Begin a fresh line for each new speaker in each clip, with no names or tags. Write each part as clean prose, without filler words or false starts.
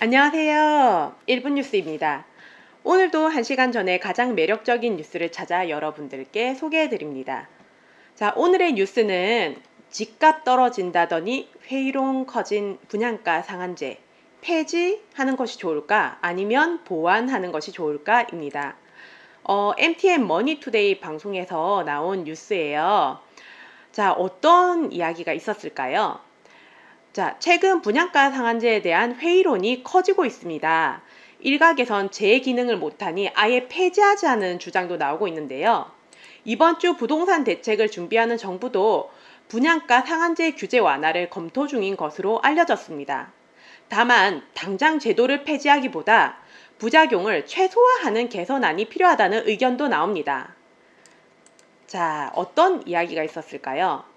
안녕하세요. 1분 뉴스입니다. 오늘도 1시간 전에 가장 매력적인 뉴스를 찾아 여러분들께 소개해드립니다. 자, 오늘의 뉴스는 집값 떨어진다더니 회의론 커진 분양가 상한제. 폐지하는 것이 좋을까? 아니면 보완하는 것이 좋을까?입니다. MTN 머니투데이 방송에서 나온 뉴스예요. 자, 어떤 이야기가 있었을까요? 자, 최근 분양가 상한제에 대한 회의론이 커지고 있습니다. 일각에선 제 기능을 못하니 아예 폐지하자는 주장도 나오고 있는데요. 이번 주 부동산 대책을 준비하는 정부도 분양가 상한제 규제 완화를 검토 중인 것으로 알려졌습니다. 다만 당장 제도를 폐지하기보다 부작용을 최소화하는 개선안이 필요하다는 의견도 나옵니다. 자, 어떤 이야기가 있었을까요?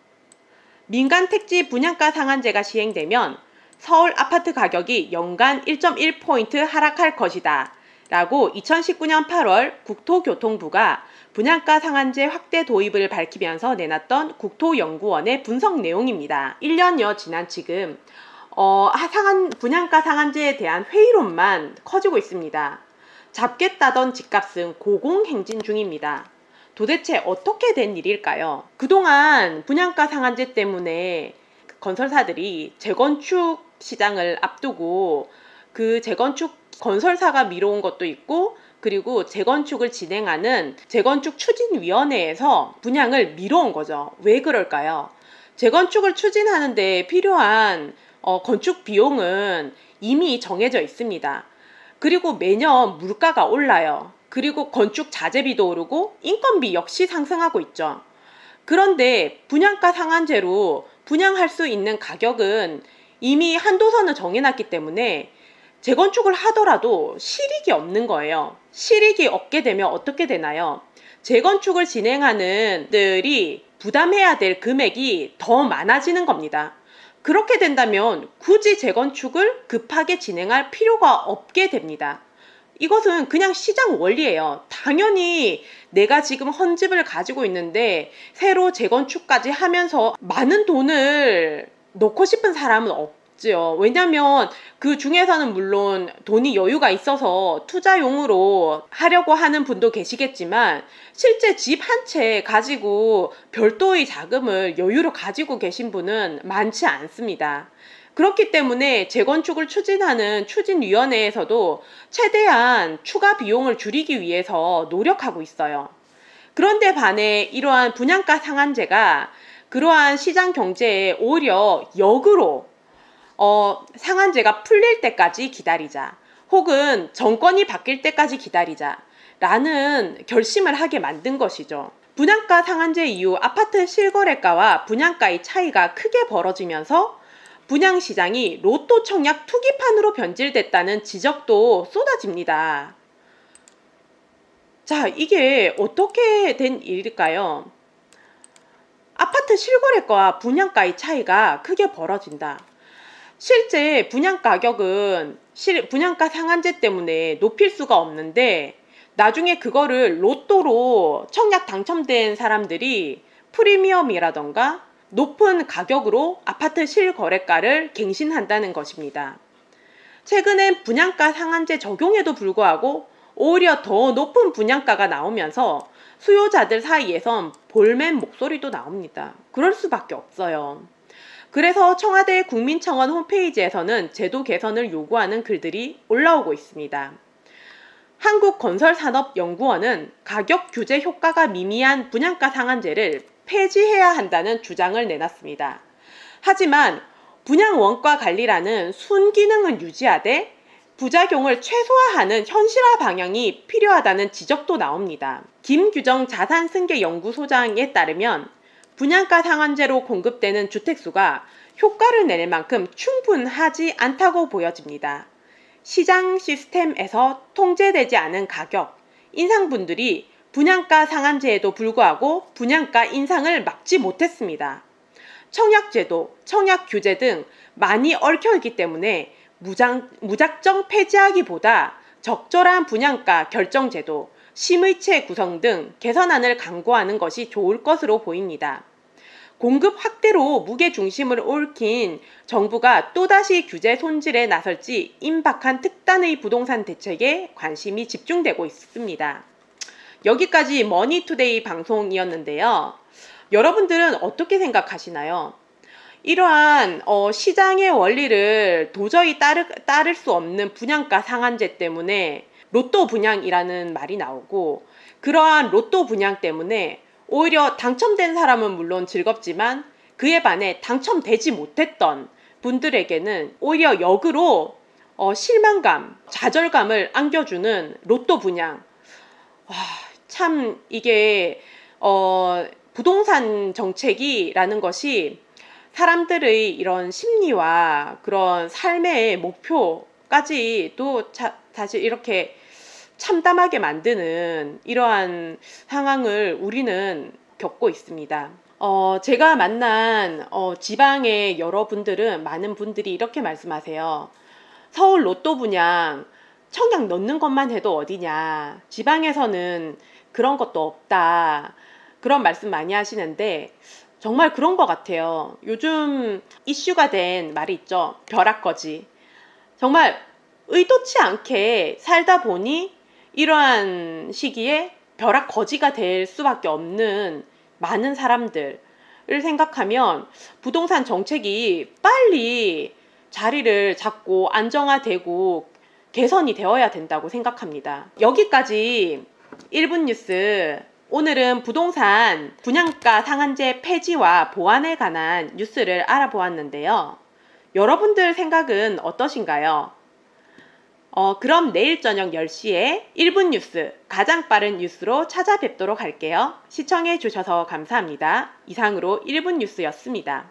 민간 택지 분양가 상한제가 시행되면 서울 아파트 가격이 연간 1.1포인트 하락할 것이다 라고 2019년 8월 국토교통부가 분양가 상한제 확대 도입을 밝히면서 내놨던 국토연구원의 분석 내용입니다. 1년여 지난 지금 분양가 상한제에 대한 회의론만 커지고 있습니다. 잡겠다던 집값은 고공행진 중입니다. 도대체 어떻게 된 일일까요? 그동안 분양가 상한제 때문에 건설사들이 재건축 시장을 앞두고 그 재건축 건설사가 미뤄온 것도 있고, 그리고 재건축을 진행하는 재건축 추진위원회에서 분양을 미뤄온 거죠. 왜 그럴까요? 재건축을 추진하는데 필요한 건축 비용은 이미 정해져 있습니다. 그리고 매년 물가가 올라요. 그리고 건축 자재비도 오르고 인건비 역시 상승하고 있죠. 그런데 분양가 상한제로 분양할 수 있는 가격은 이미 한도선을 정해놨기 때문에 재건축을 하더라도 실익이 없는 거예요. 실익이 없게 되면 어떻게 되나요? 재건축을 진행하는 들이 부담해야 될 금액이 더 많아지는 겁니다. 그렇게 된다면 굳이 재건축을 급하게 진행할 필요가 없게 됩니다. 이것은 그냥 시장 원리예요. 당연히 내가 지금 헌집을 가지고 있는데 새로 재건축까지 하면서 많은 돈을 넣고 싶은 사람은 없죠. 왜냐면 그 중에서는 물론 돈이 여유가 있어서 투자용으로 하려고 하는 분도 계시겠지만 실제 집 한 채 가지고 별도의 자금을 여유로 가지고 계신 분은 많지 않습니다. 그렇기 때문에 재건축을 추진하는 추진위원회에서도 최대한 추가 비용을 줄이기 위해서 노력하고 있어요. 그런데 반해 이러한 분양가 상한제가 그러한 시장 경제에 오히려 역으로 상한제가 풀릴 때까지 기다리자, 혹은 정권이 바뀔 때까지 기다리자 라는 결심을 하게 만든 것이죠. 분양가 상한제 이후 아파트 실거래가와 분양가의 차이가 크게 벌어지면서 분양시장이 로또 청약 투기판으로 변질됐다는 지적도 쏟아집니다. 자, 이게 어떻게 된 일일까요? 아파트 실거래가와 분양가의 차이가 크게 벌어진다. 실제 분양가격은 분양가 상한제 때문에 높일 수가 없는데 나중에 그거를 로또로 청약 당첨된 사람들이 프리미엄이라던가 높은 가격으로 아파트 실거래가를 갱신한다는 것입니다. 최근엔 분양가 상한제 적용에도 불구하고 오히려 더 높은 분양가가 나오면서 수요자들 사이에선 볼멘 목소리도 나옵니다. 그럴 수밖에 없어요. 그래서 청와대 국민청원 홈페이지에서는 제도 개선을 요구하는 글들이 올라오고 있습니다. 한국건설산업연구원은 가격 규제 효과가 미미한 분양가 상한제를 폐지해야 한다는 주장을 내놨습니다. 하지만 분양 원가 관리라는 순기능은 유지하되 부작용을 최소화하는 현실화 방향이 필요하다는 지적도 나옵니다. 김규정 자산승계연구소장에 따르면 분양가 상한제로 공급되는 주택수가 효과를 낼 만큼 충분하지 않다고 보여집니다. 시장 시스템에서 통제되지 않은 가격, 인상분들이 분양가 상한제에도 불구하고 분양가 인상을 막지 못했습니다. 청약제도, 청약규제 등 많이 얽혀있기 때문에 무작정 폐지하기보다 적절한 분양가 결정제도, 심의체 구성 등 개선안을 강구하는 것이 좋을 것으로 보입니다. 공급 확대로 무게 중심을 옮긴 정부가 또다시 규제 손질에 나설지 임박한 특단의 부동산 대책에 관심이 집중되고 있습니다. 여기까지 머니투데이 방송이었는데요. 여러분들은 어떻게 생각하시나요? 이러한 시장의 원리를 도저히 따를 수 없는 분양가 상한제 때문에 로또 분양이라는 말이 나오고, 그러한 로또 분양 때문에 오히려 당첨된 사람은 물론 즐겁지만 그에 반해 당첨되지 못했던 분들에게는 오히려 역으로 실망감, 좌절감을 안겨주는 로또 분양. 참 이게 부동산 정책이라는 것이 사람들의 이런 심리와 그런 삶의 목표까지도 사실 이렇게 참담하게 만드는 이러한 상황을 우리는 겪고 있습니다. 제가 만난 지방의 여러분들은, 많은 분들이 이렇게 말씀하세요. 서울 로또 분양 청약 넣는 것만 해도 어디냐, 지방에서는 그런 것도 없다, 그런 말씀 많이 하시는데 정말 그런 것 같아요. 요즘 이슈가 된 말이 있죠. 벼락거지. 정말 의도치 않게 살다 보니 이러한 시기에 벼락거지가 될 수밖에 없는 많은 사람들을 생각하면 부동산 정책이 빨리 자리를 잡고 안정화되고 개선이 되어야 된다고 생각합니다. 여기까지 1분 뉴스. 오늘은 부동산 분양가 상한제 폐지와 보완에 관한 뉴스를 알아보았는데요. 여러분들 생각은 어떠신가요? 그럼 내일 저녁 10시에 1분 뉴스, 가장 빠른 뉴스로 찾아뵙도록 할게요. 시청해 주셔서 감사합니다. 이상으로 1분 뉴스였습니다.